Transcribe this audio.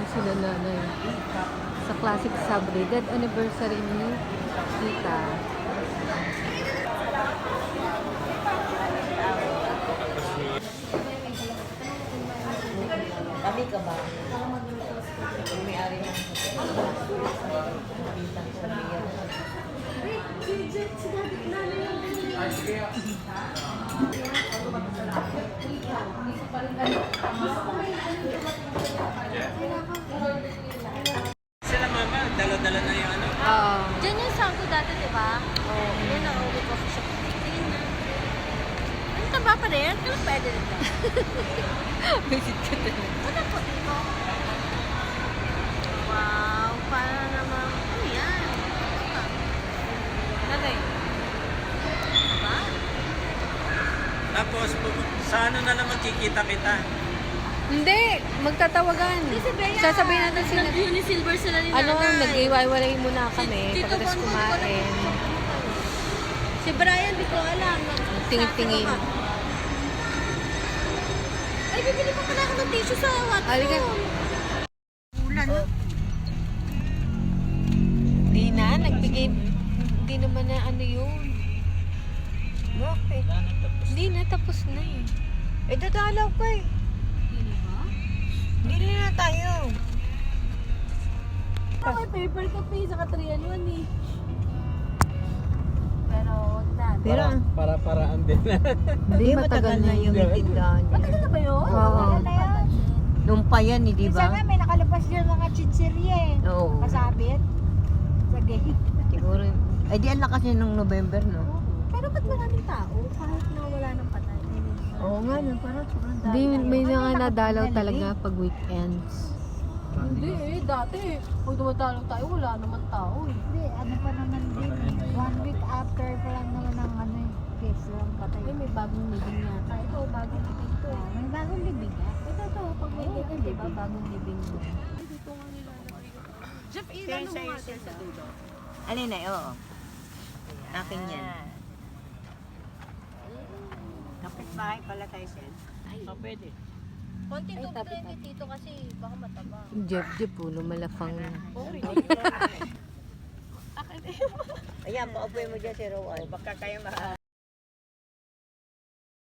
sila nanay. Sa Classic Sabre. Dead anniversary ni Tita. Kami ka ba? Yung may-ari ng Sila mama, dala-dala na yung ano. Oo. Diyan yung sangko dati, di ba? Oo. Yun ang uwi ko sa Pilipinas. Ano taba pa rin? Kaya pwede rin ba? Visit ka talaga. Ano po dito? Wow, para naman. Ano yan? Nanay. Diba? Tapos, sa ano na lang magkikita-kita? Hindi, magtatawagan. Si Bea, Sasabihin natin sila. Nag-unisilver sila ni Ano, nanay. nag-iwalay muna kami Tito pagkatapos Bongo, di ko kumain. alam. Si Brian, di ko alam. Tingin-tingin. Ay, bibili pa pala ako ng tissue sa Watson. Halika. Ulan, no? Di na, nagbigay. Hindi naman na ano yun. Bakit? Hindi na, tapos na eh. Eh, dadalaw ka eh. Dili na tayo. Ako paper kape sa Katrian 1 eh. Pero wag na. Pero, Para-paraan din. Hindi, matagal na yung tindahan niya. Matagal na ba yun? Oo. Matagal na yan. Nung pa yan, eh, di Isa nga ba? may nakalabas dyan mga chichirye eh. Oo. Kasabit. Sa gate. Siguro. Ay, di ang lakas niya nung November, no? Pero ba't maraming tao? Kahit na wala ng patay. Oo nga, no? Parang sobrang dami. Hindi, may mga nadalaw talaga pag weekends. Hindi eh, dati. Pag dumadalaw tayo, wala naman tao eh. Hindi, ano pa naman din eh. 1 week after pa lang naman ang ano eh. Case lang patay. Ay, may bagong living yata. Ito, bagong living to eh. May bagong libig ah. Ito, pag may ganyan, di ba? Bagong living mo. Dito nga nilalagay ko. Jeff, ilan mo nga din sa dulo? Alin na, oo. Akin yan. Kapit-bahay pala tayo, Sen. Pwede. Konting tubig lang kay Tito kasi baka mataba. Jeff, puno malafang. Ayan, paupuin mo dyan si Rowan. Baka kayo